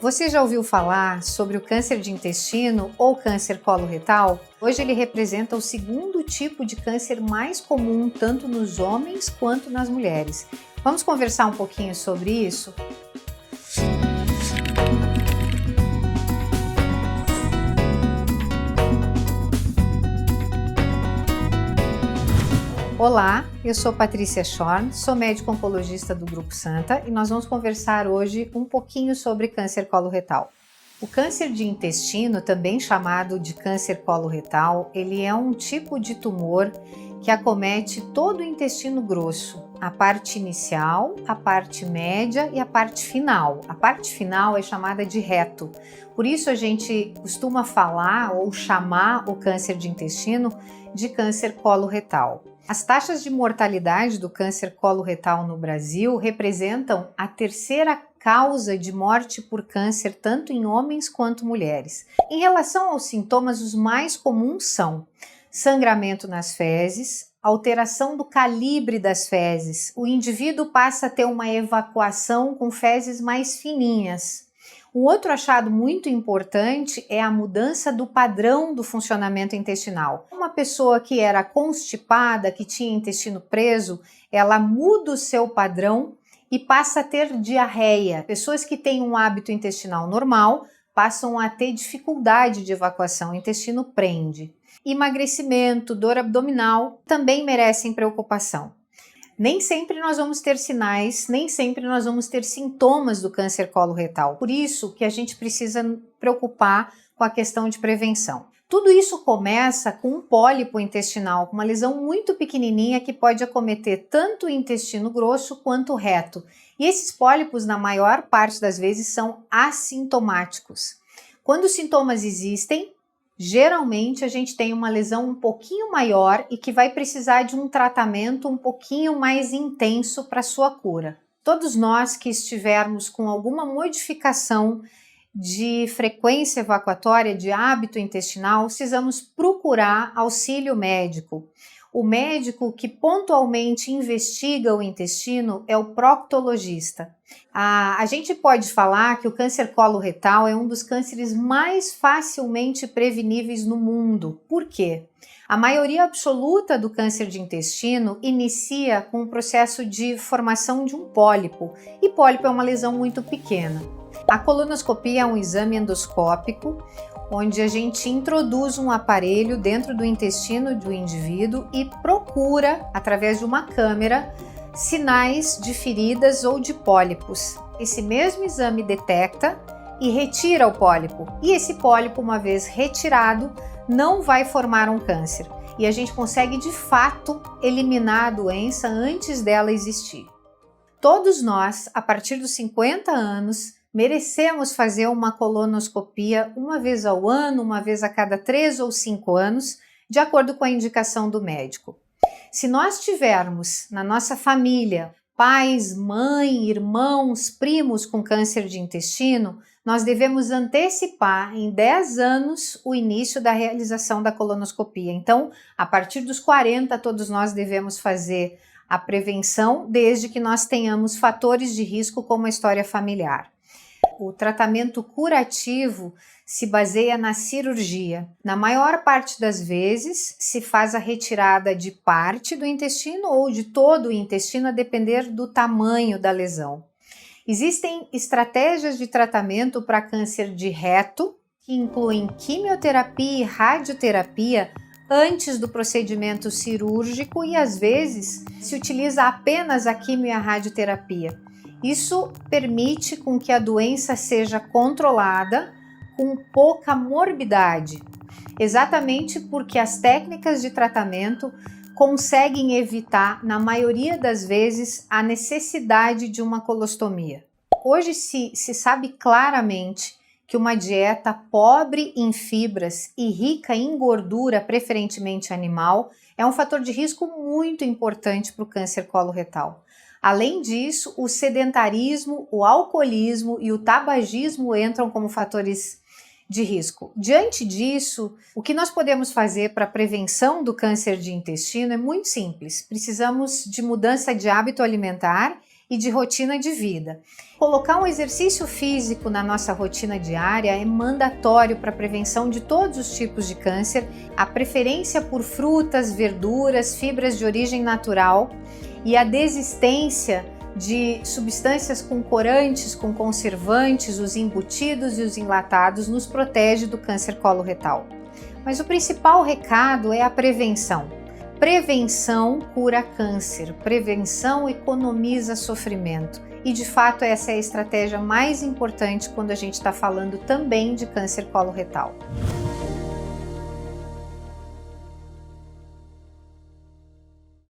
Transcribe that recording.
Você já ouviu falar sobre o câncer de intestino ou câncer coloretal? Hoje ele representa o segundo tipo de câncer mais comum tanto nos homens quanto nas mulheres. Vamos conversar um pouquinho sobre isso? Olá, eu sou Patrícia Schorn, sou médico oncologista do Grupo Santa e nós vamos conversar hoje um pouquinho sobre câncer coloretal. O câncer de intestino, também chamado de câncer coloretal, ele é um tipo de tumor que acomete todo o intestino grosso, a parte inicial, a parte média e a parte final. A parte final é chamada de reto, por isso a gente costuma falar ou chamar o câncer de intestino de câncer coloretal. As taxas de mortalidade do câncer coloretal no Brasil representam a terceira causa de morte por câncer tanto em homens quanto mulheres. Em relação aos sintomas, os mais comuns são sangramento nas fezes, alteração do calibre das fezes. O indivíduo passa a ter uma evacuação com fezes mais fininhas. Um outro achado muito importante é a mudança do padrão do funcionamento intestinal. Uma pessoa que era constipada, que tinha intestino preso, ela muda o seu padrão e passa a ter diarreia. Pessoas que têm um hábito intestinal normal passam a ter dificuldade de evacuação, o intestino prende. Emagrecimento, dor abdominal também merecem preocupação. Nem sempre nós vamos ter sinais, nem sempre nós vamos ter sintomas do câncer coloretal. Por isso que a gente precisa preocupar com a questão de prevenção. Tudo isso começa com um pólipo intestinal, com uma lesão muito pequenininha que pode acometer tanto o intestino grosso quanto o reto. E esses pólipos, na maior parte das vezes, são assintomáticos. Quando os sintomas existem, geralmente a gente tem uma lesão um pouquinho maior e que vai precisar de um tratamento um pouquinho mais intenso para sua cura. Todos nós que estivermos com alguma modificação de frequência evacuatória, de hábito intestinal, precisamos procurar auxílio médico. O médico que pontualmente investiga o intestino é o proctologista. A gente pode falar que o câncer coloretal é um dos cânceres mais facilmente preveníveis no mundo. Por quê? A maioria absoluta do câncer de intestino inicia com o processo de formação de um pólipo, e pólipo é uma lesão muito pequena. A colonoscopia é um exame endoscópico onde a gente introduz um aparelho dentro do intestino do indivíduo e procura, através de uma câmera, sinais de feridas ou de pólipos. Esse mesmo exame detecta e retira o pólipo. E esse pólipo, uma vez retirado, não vai formar um câncer. E a gente consegue, de fato, eliminar a doença antes dela existir. Todos nós, a partir dos 50 anos, merecemos fazer uma colonoscopia uma vez ao ano, uma vez a cada 3 ou 5 anos, de acordo com a indicação do médico. Se nós tivermos na nossa família pais, mãe, irmãos, primos com câncer de intestino, nós devemos antecipar em 10 anos o início da realização da colonoscopia. Então, a partir dos 40, todos nós devemos fazer a prevenção, desde que nós tenhamos fatores de risco como a história familiar. O tratamento curativo se baseia na cirurgia. Na maior parte das vezes, se faz a retirada de parte do intestino ou de todo o intestino, a depender do tamanho da lesão. Existem estratégias de tratamento para câncer de reto, que incluem quimioterapia e radioterapia antes do procedimento cirúrgico e, às vezes, se utiliza apenas a quimio e a radioterapia. Isso permite com que a doença seja controlada com pouca morbidade, exatamente porque as técnicas de tratamento conseguem evitar, na maioria das vezes, a necessidade de uma colostomia. Hoje se sabe claramente que uma dieta pobre em fibras e rica em gordura, preferentemente animal, é um fator de risco muito importante para o câncer coloretal. Além disso, o sedentarismo, o alcoolismo e o tabagismo entram como fatores de risco. Diante disso, o que nós podemos fazer para a prevenção do câncer de intestino é muito simples. Precisamos de mudança de hábito alimentar e de rotina de vida. Colocar um exercício físico na nossa rotina diária é mandatório para a prevenção de todos os tipos de câncer, a preferência por frutas, verduras, fibras de origem natural e a desistência de substâncias com corantes, com conservantes, os embutidos e os enlatados nos protege do câncer coloretal. Mas o principal recado é a prevenção. Prevenção cura câncer, prevenção economiza sofrimento. E de fato essa é a estratégia mais importante quando a gente está falando também de câncer coloretal.